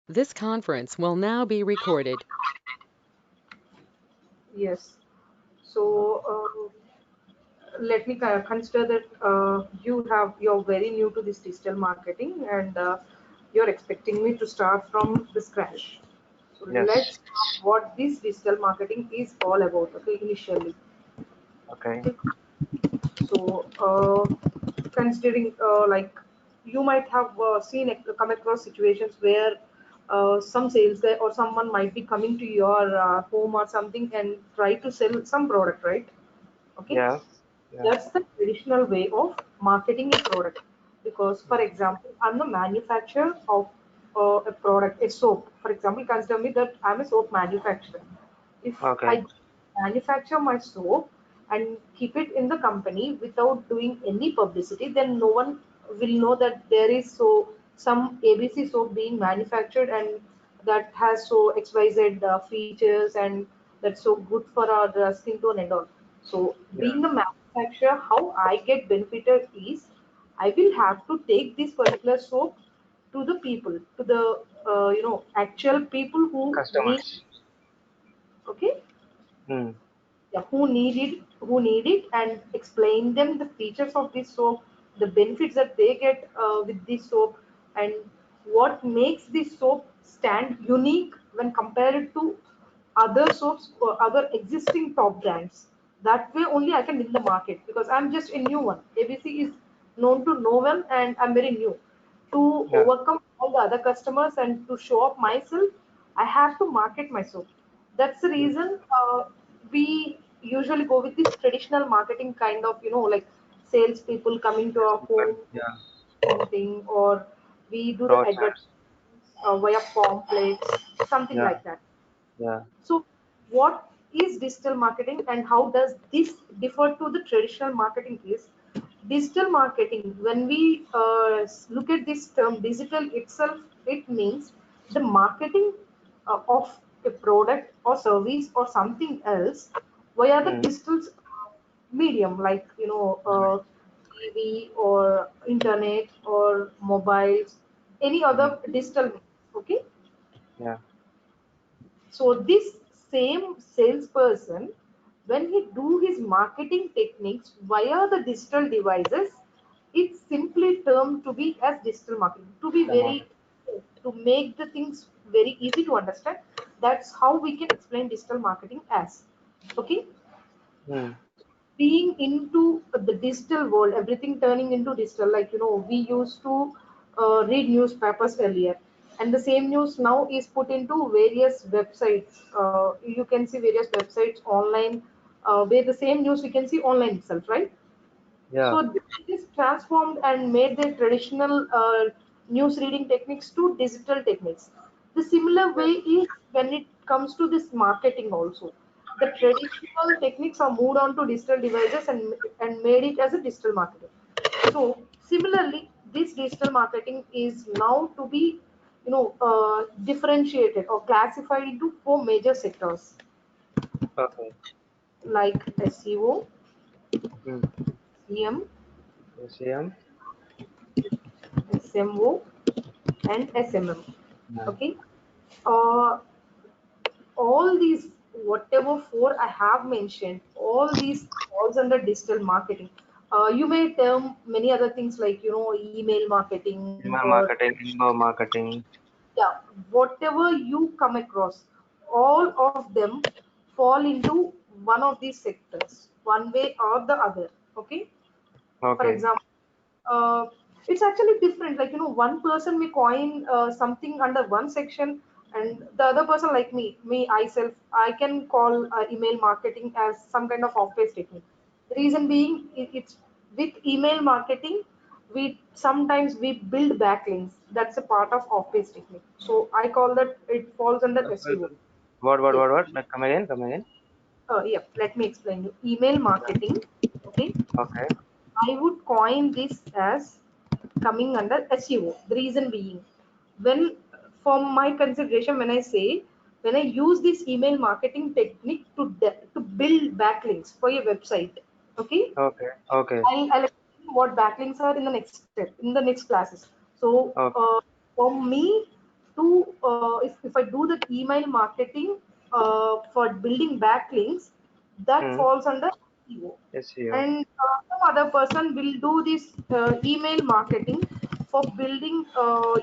This conference will now be recorded. Yes. So let me consider that you're very new to this digital marketing and you're expecting me to start from the scratch. So Yes. let's start what this digital marketing is all about. Okay, initially. Okay. Okay. So considering like you might have come across situations where some sales guy or someone might be coming to your home or something and try to sell some product, right? Okay, Yeah. Yeah. that's the traditional way of marketing a product. Because, for example, I'm the manufacturer of a product, a soap. For example, consider me that I'm a soap manufacturer. If Okay. I manufacture my soap and keep it in the company without doing any publicity, then no one will know that there is some ABC soap being manufactured and that has so XYZ features and that's so good for our skin tone and all. So Yeah. being a manufacturer, how I get benefited is I will have to take this particular soap to the people, to the actual people who need. Customers. Okay, Hmm. yeah, who need it and explain them the features of this soap, the benefits that they get with this soap, and what makes this soap stand unique when compared to other soaps or other existing top brands. That way only I can win the market because I'm just a new one. ABC is known to no one and I'm very new. To Yeah. overcome all the other customers and to show up myself, I have to market myself. That's the Hmm. reason we usually go with this traditional marketing kind of, like salespeople coming to our home, Yeah. something, or we do the advert Brochures. via pamphlets, something Yeah. like that. Yeah. So, what is digital marketing and how does this differ to the traditional marketing? Is digital marketing, when we look at this term digital itself, it means the marketing of a product or service or something else via the Hmm. digital medium, like Right. TV or internet or mobiles, any Hmm. other digital means. Okay, Yeah. so this same salesperson, when he do his marketing techniques via the digital devices, it's simply termed to be as digital marketing. To be Come on. very, to make the things very easy to understand, that's how we can explain digital marketing as. Okay, Hmm. being into the digital world, everything turning into digital. Like we used to read newspapers earlier, and the same news now is put into various websites. You can see various websites online, where the same news we can see online itself, right? Yeah. So this transformed and made the traditional news reading techniques to digital techniques. The similar way Yes. is when it comes to this marketing also. The traditional techniques are moved on to digital devices and made it as a digital marketing. So similarly, this digital marketing is now to be differentiated or classified into four major sectors Okay. like SEO, Hmm. CM, SEM. SMO, and SMM. Yeah. Okay, uh, all these whatever four I have mentioned, all these falls under digital marketing. You may term many other things like email marketing Email or marketing, inbound marketing. yeah, whatever you come across, all of them fall into one of these sectors, one way or the other. Okay, for Okay. example, uh, it's actually different. Like one person may coin something under one section, and the other person, like me, I can call email marketing as some kind of off-page technique. The reason being, it's with email marketing, we sometimes we build backlinks. That's a part of off-page technique. So I call that it falls under SEO. What? What? Yes. What? What? Like, come again. Come again. Yeah. Let me explain you. Email Yeah. marketing. Okay. Okay. I would coin this as coming under SEO. The reason being, when from my consideration, when I use this email marketing technique to build backlinks for your website, okay, Okay. Okay. I'll explain what backlinks are in the next step, in the next classes. So Okay. for me, do if I do the email marketing for building backlinks, that Hmm. falls under SEO. SEO. And some other person will do this email marketing for building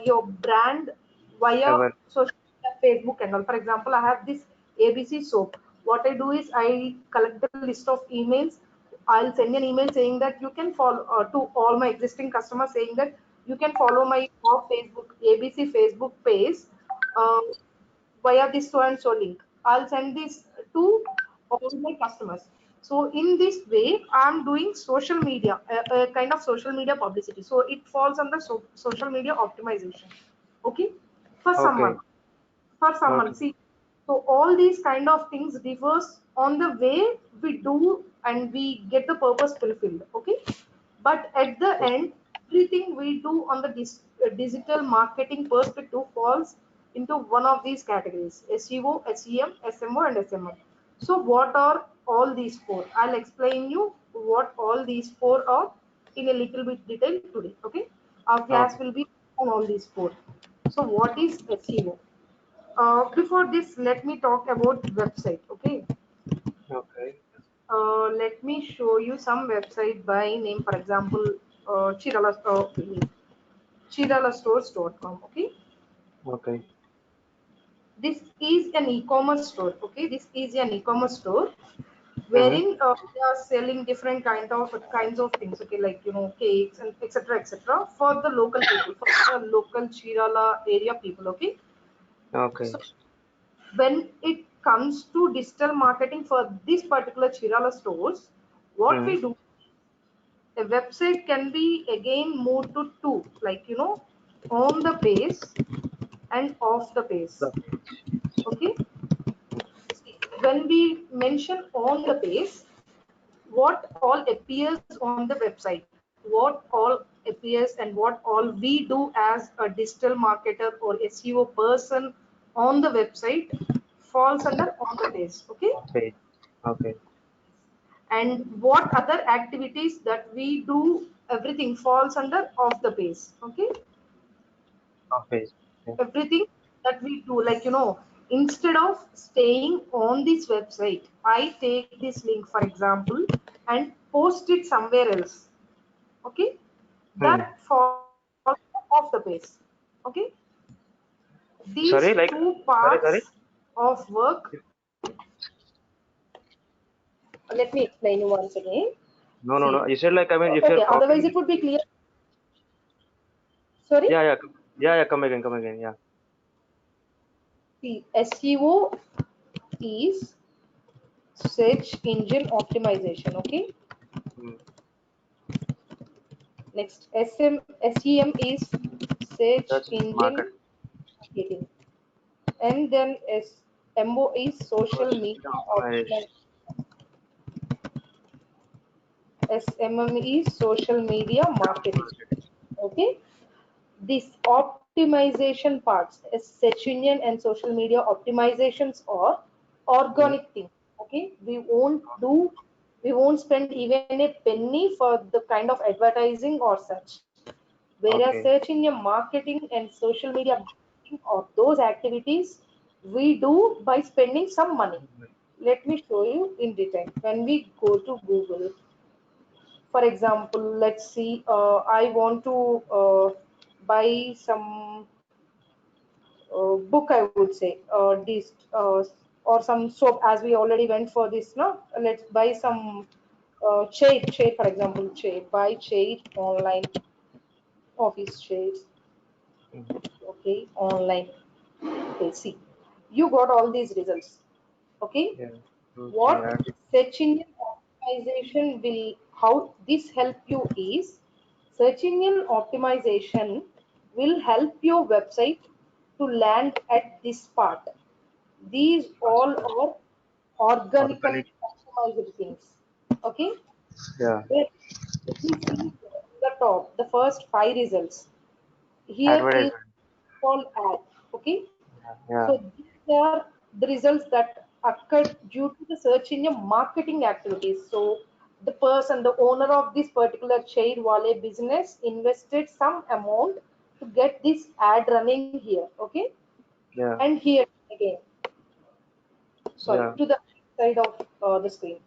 your brand via Ever. social media, Facebook and all. For example, I have this ABC soap. What I do is I collect the list of emails. I'll send an email saying that you can follow to all my existing customers, saying that you can follow my Facebook ABC Facebook page uh, via this so and so link. I'll send this to all my customers. So in this way, I'm doing social media, a kind of social media publicity. So it falls under social media optimization. Okay, for Okay. someone, for someone. Okay. See, so all these kind of things differs on the way we do and we get the purpose fulfilled. Okay, but at the end, everything we do on the digital marketing perspective falls into one of these categories: SEO, SEM, SMO, and SMM. So, what are all these four? I'll explain you what all these four are in a little bit detail today. Okay, our class Okay. will be on all these four. So, what is SEO? Before this, let me talk about website. Okay, Okay. let me show you some website by name. For example, Chirala, chiralastores.com. Okay, Okay. this is an e-commerce store. Okay, this is an e-commerce store Mm-hmm. wherein they are selling different kinds of things. Okay, like cakes and etc. etc. for the local people, for the local Chirala area people. Okay, Okay. so when it comes to digital marketing for this particular Chirala stores, what Mm-hmm. we do, a website can be again moved to two, like on the page and off the page. The- Okay, when we mention on the page, what all appears on the website, what all appears and what all we do as a digital marketer or SEO person on the website falls under on the page. Okay, Okay. Okay. and what other activities that we do, everything falls under off the page. Okay, Okay. Okay. everything that we do, like instead of staying on this website, I take this link, for example, and post it somewhere else. Okay, Hmm. that falls off the page. Okay, these Sorry, like, two sorry. parts of work, let me explain you once again. No, no, no. See, You said like, I mean, if you're okay, otherwise talking, it would be clear. Sorry. yeah, yeah, yeah, yeah. Come again. Yeah. See, SEO is search engine optimization. Okay, Hmm. next SEM is search That's engine market. marketing, and then SMO is social Social media media optimization. optimization. SMM is social media marketing. Marketing. Okay, these optimization parts, search engine and social media optimizations are Hmm. organic thing. Okay, we won't spend even a penny for the kind of advertising or such. Whereas Okay. search engine marketing and social media marketing or those activities we do by spending some money. Let me show you in detail. When we go to Google, for example, let's see, I want to buy some book, I would say, this or some soap, as we already went for this. No, let's buy some shade, for example, shade, buy shade online, office shades. Hmm. Okay, online. Okay, see, you got all these results. Okay, Yeah. Two, three. what search engine optimization will, how this help you is, search engine optimization will help your website to land at this part. These all are organically Organic. optimized things. Okay, Yeah. where if you see the top, the first five results, here is Advertisement. called ad. Okay, Yeah. so these are the results that occurred due to the search engine marketing activities. So the person, the owner of this particular Chair Wale business invested some amount to get this ad running here, okay? Yeah. And here again, sorry, Yeah. to the side of the screen,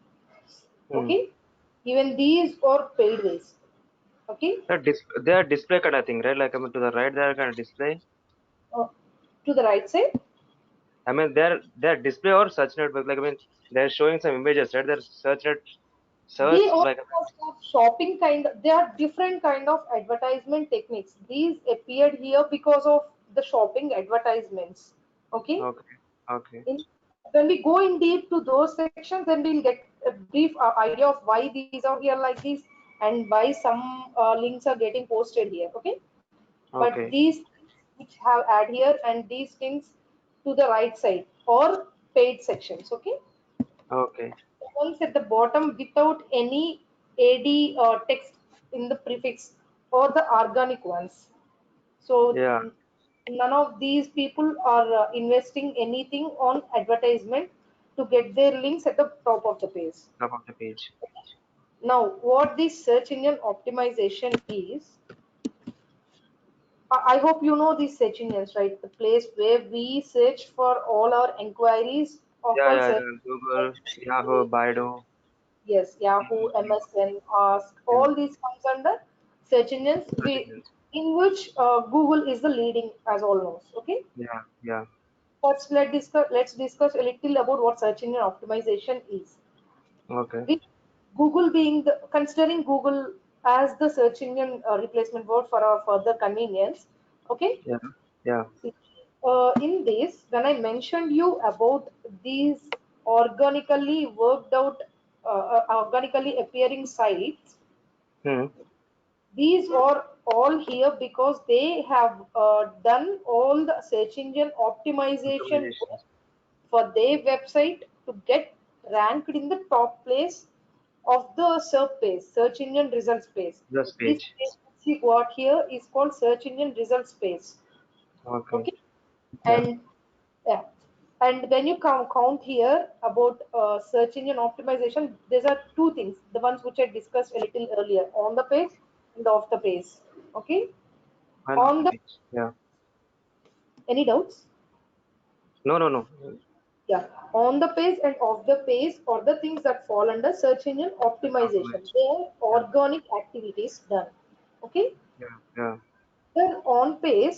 Hmm. okay? Even these are paid ways, okay? They are display kind of thing, right? Like I mean, to the right, they are kind of display. Uh, to the right side, I mean, they're display or search network. Like I mean, they're showing some images, right? They're search they all like. have shopping kind of, they are different kind of advertisement techniques. These appeared here because of the shopping advertisements, okay? Okay. Okay. in, when we go in deep to those sections, then we'll get a brief idea of why these are here like this and why some links are getting posted here, okay? But Okay. these things which have ad here and these things to the right side or paid sections, okay? Okay. The ones at the bottom without any ad text in the prefix or the organic ones. So Yeah. none of these people are investing anything on advertisement to get their links at the top of the page. Top of the page. Now, what this search engine optimization is, I hope you know these search engines, right? The place where we search for all our inquiries are Yeah. called Yeah. search Yeah. Google, Yahoo, engines. Baidu. Yes, Yahoo, MSN, Ask, Yeah. all these comes under search engines, Search engines. in which Google is the leading as almost. Okay. Yeah. Yeah. First, let's discuss a little about what search engine optimization is. Okay. We, Google being the considering Google as the search engine replacement word for our further convenience. Okay. Yeah. Yeah. In this, when I mentioned you about these organically worked out, organically appearing sites, Hmm. these are all here because they have done all the search engine optimization Optimizations. for their website to get ranked in the top place of the SERP page, search engine results page. This This page. page which we got here is called search engine results page. Okay. Okay, Yeah. and yeah, and when you count here about search engine optimization, there are two things: the ones which I discussed a little earlier, on the page and off the page. Okay, And of on the the, page. Yeah. any doubts? No. No. No. Yeah, on the page and off the page are the things that fall under search engine optimization. Optimized. They are Yeah. organic activities done. Okay, Yeah. Yeah. then on page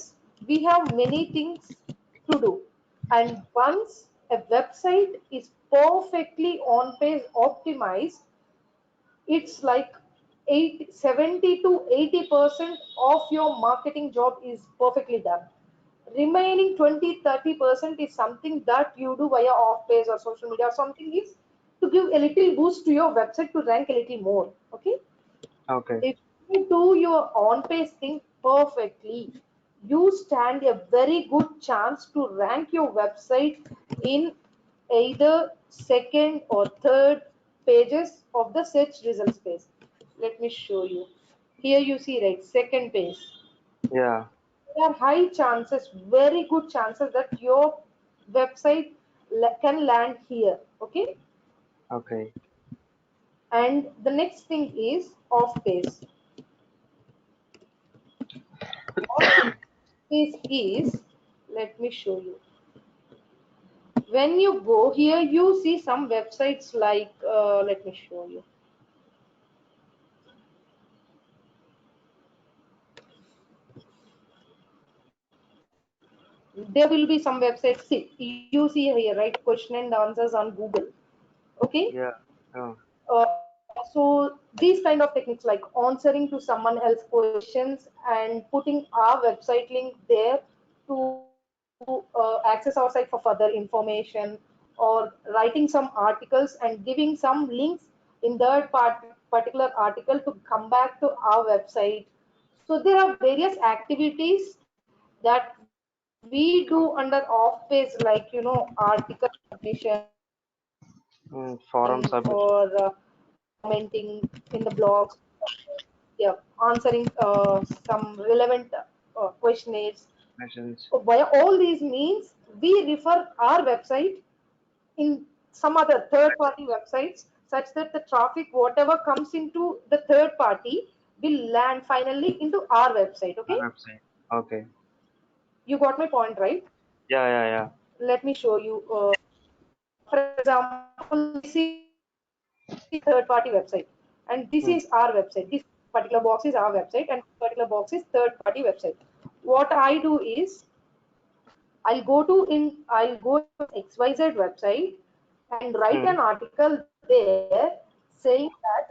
we have many things to do, and once a website is perfectly on page optimized, it's like 70 to 80% of your marketing job is perfectly done. Remaining 20-30% is something that you do via off page or social media or something, is to give a little boost to your website to rank a little more. Okay, Okay. if you do your on page thing perfectly, you stand a very good chance to rank your website in either second or third pages of the search results page. Let me show you. Here you see, right, second page. Yeah. There are high chances, very good chances that your website can land here. Okay, Okay. and the next thing is off page. Off page is, let me show you. When you go here, you see some websites like, let me show you. There will be some websites. See, you see here, right? Question and answers on Google. Okay. Yeah. Oh. So these kind of techniques like answering to someone else questions and putting our website link there to access our site for further information, or writing some articles and giving some links in that particular article to come back to our website. So there are various activities that we do under off page, like article submission Forum or submission. commenting in the blogs, yeah, answering some relevant questionnaires. Missions. So via all these means, we refer our website in some other third party websites, such that the traffic, whatever comes into the third party, will land finally into our website. Our Okay. website. Okay. You got my point, right? Yeah, yeah, yeah. Let me show you. For example, this is third-party website, and this is Hmm. our website. This particular box is our website, and this particular box is third-party website. What I do is I'll go to XYZ website and write Hmm. an article there saying that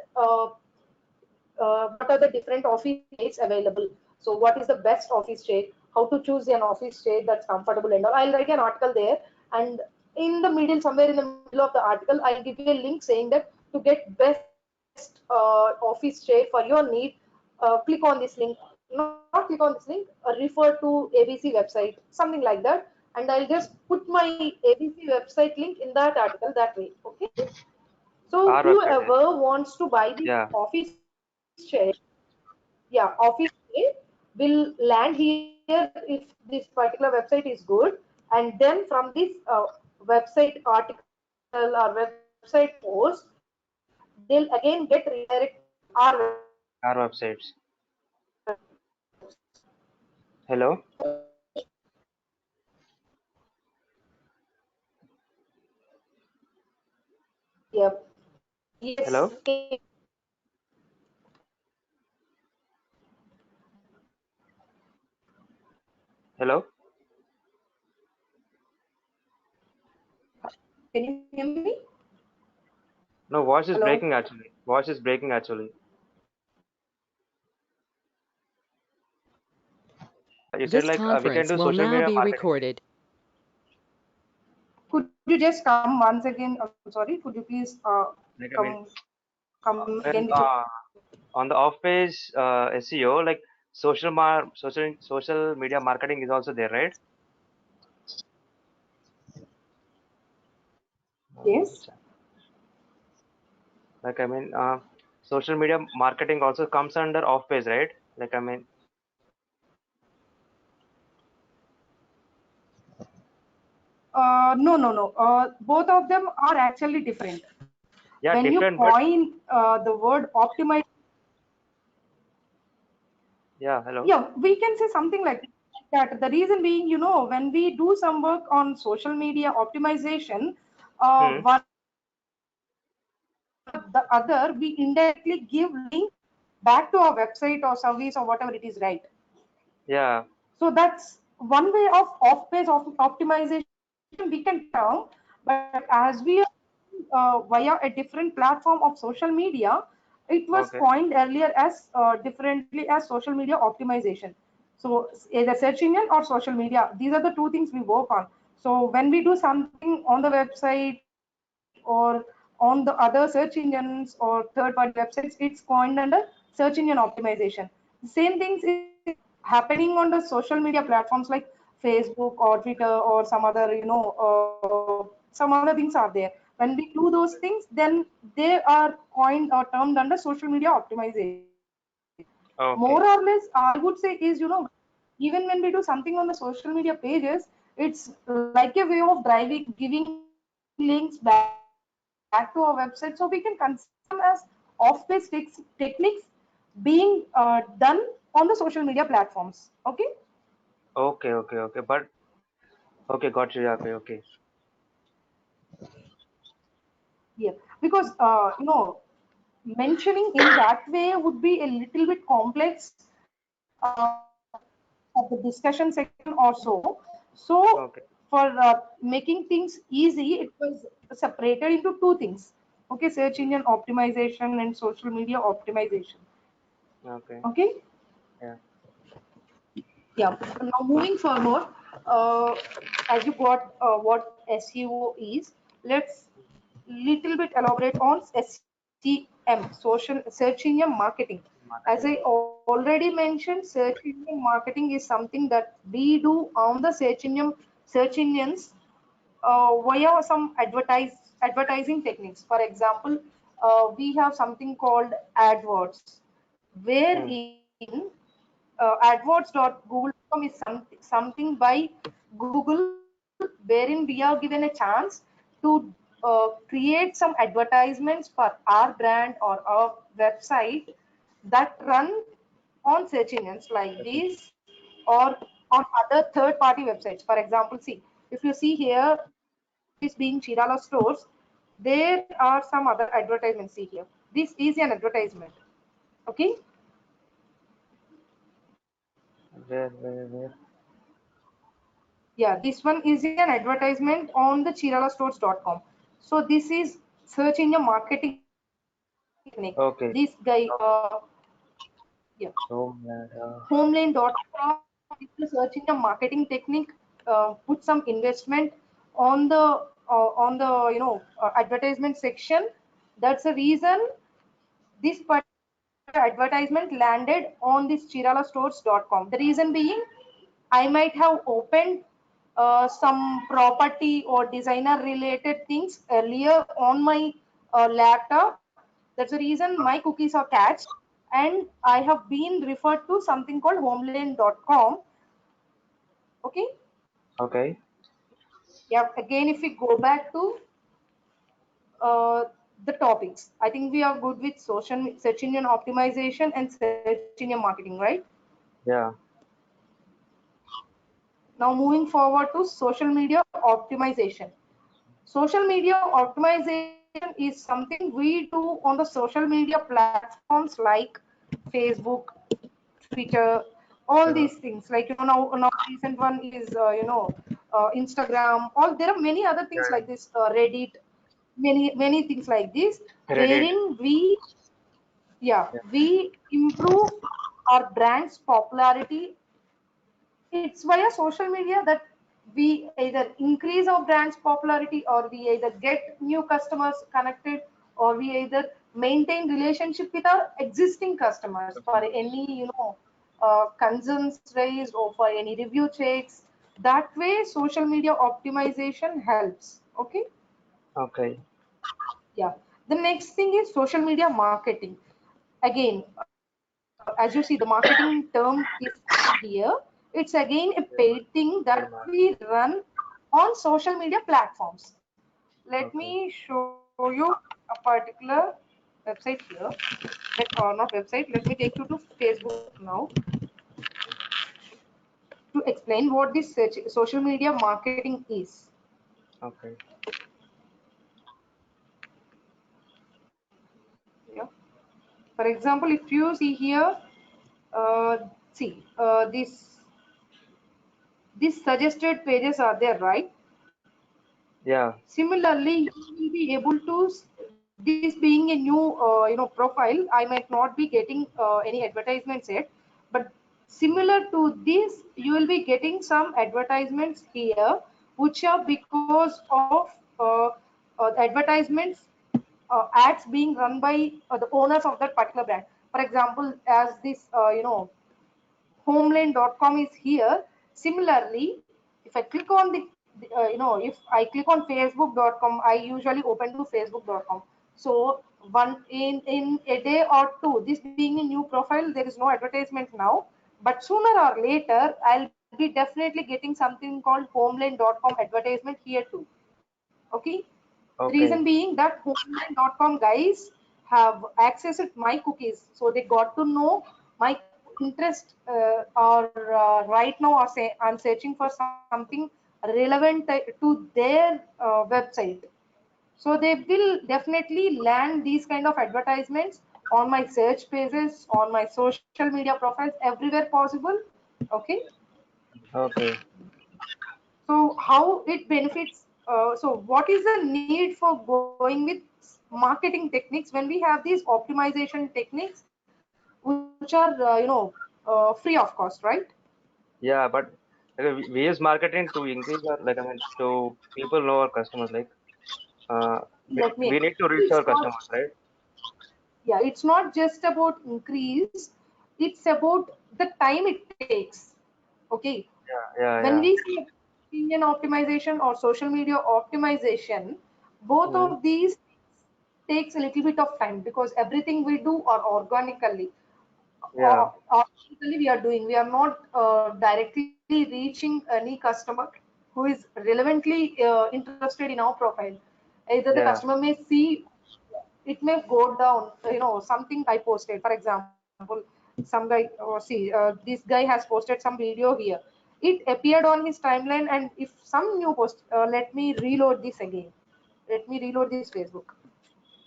what are the different office states available. So what is the best office state, how to choose an office state that's comfortable and all. I'll write an article there, and in the middle, somewhere in the middle of the article, I'll give you a link saying that to get best office state for your need, click on this link, not click on this link, refer to ABC website, something like that. And I'll just put my ABC website link in that article that way. Okay, so Our website. whoever wants to buy this Yeah. office chair, yeah, office chair will land here if this particular website is good, and then from this website article or website post, they'll again get redirected to our website. Our websites. So Hello. yeah, yes. Hello. Hello. Can you hear me? No, voice is Hello. breaking actually. Voice is breaking actually. You said This like we can conference do will social now media be marketing. recorded. Could you just come once again? I'm sorry. Could you please Like I come mean, come again when with your. on the off-page SEO, like social media marketing is also there, right? Yes. Like I mean, social media marketing also comes under off-page, right? Like I mean, No, no, no. Both of them are actually different. yeah, When you different, but coin the word optimize, yeah. Hello. yeah, we can say something like that. The reason being, when we do some work on social media optimization, Hmm. one or the other, we indirectly give link back to our website or service or whatever it is, right? Yeah. So that's one way of off-page optimization we can term. But as we are via a different platform of social media, it was Okay. coined earlier as differently as social media optimization. So either search engine or social media, these are the two things we work on. So when we do something on the website or on the other search engines or third-party websites, it's coined under search engine optimization. The same things is happening on the social media platforms like Facebook or Twitter or some other, some other things are there. When we do those things, then they are coined or termed under social media optimization. More or less, I would Okay. say is, even when we do something on the social media pages, it's like a way of driving, giving links back to our website. So we can consider them as off-page techniques being done on the social media platforms. Okay. Okay. Okay. Okay. But okay, got you. Yeah, okay. Okay. Yeah, because mentioning in that way would be a little bit complex at the discussion section or so. So Okay. for making things easy, it was separated into two things. Okay, search engine optimization and social media optimization. Okay. Okay. Yeah. Yeah. Now moving forward, uh, as you got what SEO is, let's little bit elaborate on SEM, social search engine marketing. As I Marketing. already mentioned, search engine marketing is something that we do on the search engines via some advertising techniques. For example, we have something called AdWords, Hmm. wherein AdWords.google.com is something by Google, wherein we are given a chance to create some advertisements for our brand or our website that run on search engines like this. or on other third party websites. For example, see, if you see here, this being Chirala stores, there are some other advertisements. See here, this is an advertisement. Okay. Where? Yeah, this one is an advertisement on the chiralastores.com. So this is search engine marketing technique. Okay. This guy, yeah, So bad. homelane.com is the search engine marketing technique. Put some investment on the advertisement section. That's the reason this particular advertisement landed on this chiralastores.com. The reason being, I might have opened some property or designer related things earlier on my laptop. That's the reason my cookies are catched, and I have been referred to something called homelane.com. Okay. Okay. Yeah. Again, if we go back to uh, the topics, I think we are good with social search engine optimization and search engine marketing, right? Yeah. Now moving forward to social media optimization. Social media optimization is something we do on the social media platforms like Facebook, Twitter, all Yeah. these things. Like now recent one is Instagram. All there are many other things Yeah. like this, Reddit, many things like this, Reddit. wherein Yeah. we improve our brand's popularity. It's via social media that we either increase our brand's popularity, or we either get new customers connected, or we either maintain relationship with our existing customers for Customers. any concerns raised or for any review checks. That way social media optimization helps. Okay. Okay. Yeah. The next thing is social media marketing. Again, as you see, the marketing term is here. It's again a Yeah. paid thing that Paid we marketing. run on social media platforms. Let Okay. me show you a particular website here. Not website. Let me take you to Facebook now to explain what this social media marketing is. Okay. Yeah. For example, if you see here, see these suggested pages are there, right? Yeah. Similarly, you will be able to, this being a new profile, I might not be getting any advertisements yet, but similar to this, you will be getting some advertisements here, which are because of advertisements, ads being run by the owners of that particular brand. For example, as this homeland.com is here. Similarly, if I click on if I click on facebook.com, I usually open to facebook.com. So one in a day or two, this being a new profile, there is no advertisement now, but sooner or later I'll be definitely getting something called homeland.com advertisement here too. Okay. The reason Okay. being that homeland.com guys have accessed my cookies, so they got to know my interest, or right now I'm searching for something relevant to their website. So they will definitely land these kind of advertisements on my search pages, on my social media profiles, everywhere possible. Okay. Okay. So how it benefits? So what is the need for going with marketing techniques when we have these optimization techniques, which are free of cost, right? Yeah, but we use marketing to increase our, like, I mean, to people know our customers. Like, uh, Let me we need to explain. reach our customers, right? Yeah, it's not just about increase. It's about the time it takes. Okay. Yeah. Yeah. When Yeah. we see opinion optimization or social media optimization, both Hmm. of these takes a little bit of time, because everything we do are organically, Yeah. organically we are doing. We are not directly reaching any customer who is relevantly interested in our profile. Either the Yeah. customer may see, it may go down, something I posted, for example, some guy, see, this guy has posted some video here. It appeared on his timeline, and if some new post, let me reload this again. Let me reload this Facebook.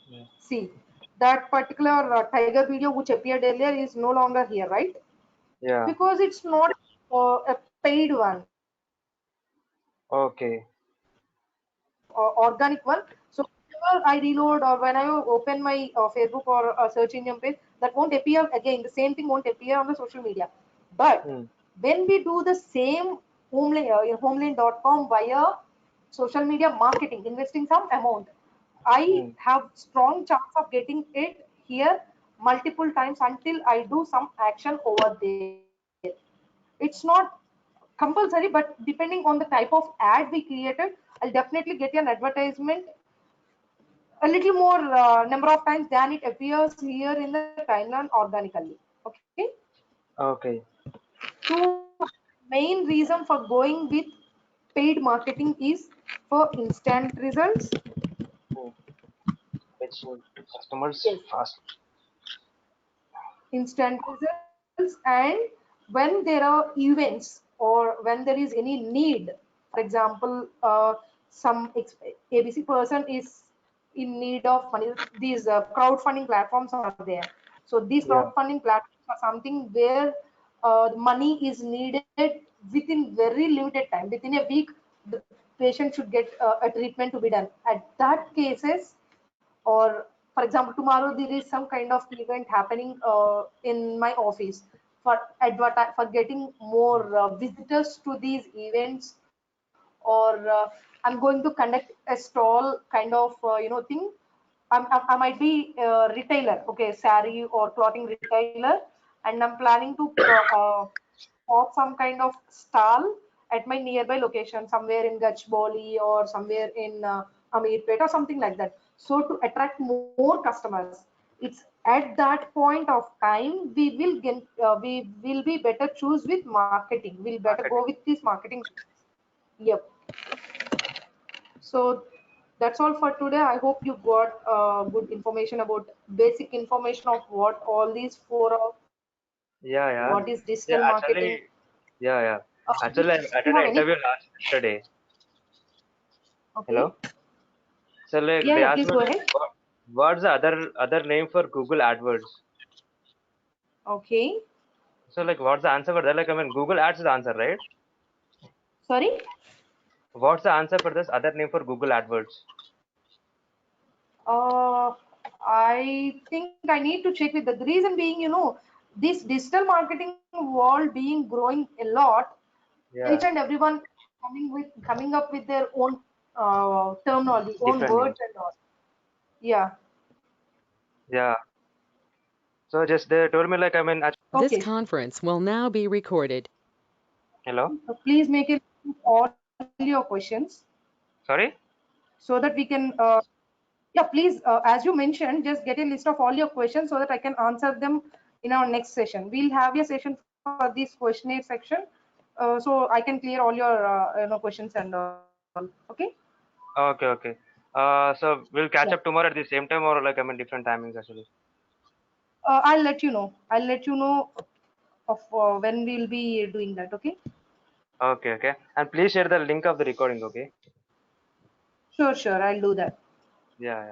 Yeah. See, that particular tiger video which appeared earlier is no longer here, right? Yeah. Because it's not a paid one, Okay. organic one. So whenever I reload or when I open my Facebook or search engine page, that won't appear again. The same thing won't appear on the social media. But Hmm. when we do the same homelane.com via social media marketing, investing some amount, I Hmm. have strong chance of getting it here multiple times until I do some action over there. It's not compulsory, but depending on the type of ad we created, I'll definitely get an advertisement a little more number of times than it appears here in the timeline organically. Okay. Okay. So main reason for going with paid marketing is for instant results. Hmm. Fetch customers Yes, fast. instant results. And when there are events or when there is any need, for example, some ABC person is in need of money, these crowdfunding platforms are there. So these Yeah. crowdfunding platforms are something where money is needed within very limited time. Within a week, the patient should get a treatment to be done. At that cases, or for example, tomorrow there is some kind of event happening in my office for for getting more visitors to these events, or I'm going to conduct a stall kind of thing. I might be a retailer, okay, sari or clothing retailer, and I'm planning to pop some kind of stall at my nearby location, somewhere in Gachboli or somewhere in Ameerpet or something like that. So to attract more customers, it's at that point of time we will be better choose with marketing. We'll better go Marketing. with this marketing. Yep. So that's all for today. I hope you got good information about basic information of what all these four are, Yeah. what Yeah. is digital Yeah. marketing. Actually. Yeah. Yeah. Actually, I You have attended an any? interview last yesterday. Okay. Hello. So like Yeah, they yeah, asked please me go like ahead. what's the other name for Google AdWords? Okay. So like what's the answer for that? Like I mean Google Ads is the answer, right? Sorry. What's the answer for this other name for Google AdWords? Uh, I think I need to check with the reason being, this digital marketing world being growing a lot, each Yeah. and everyone coming up with their own terminology, own Different words names. and all. Yeah. Yeah. So just they told me like I mean This Okay. conference will now be recorded. hello. Please make it all your questions Sorry. so that we can. Yeah, please. As you mentioned, just get a list of all your questions so that I can answer them in our next session. We'll have a session for this questionnaire section, so I can clear all your questions and all. Okay. Okay. Okay. So we'll Yeah. catch up tomorrow at the same time or like I mean different timings actually. I'll let you know. I'll let you know of when we'll be doing that. Okay. Okay. Okay. And please share the link of the recording. Okay. Sure. Sure. I'll do that. Yeah. Yeah.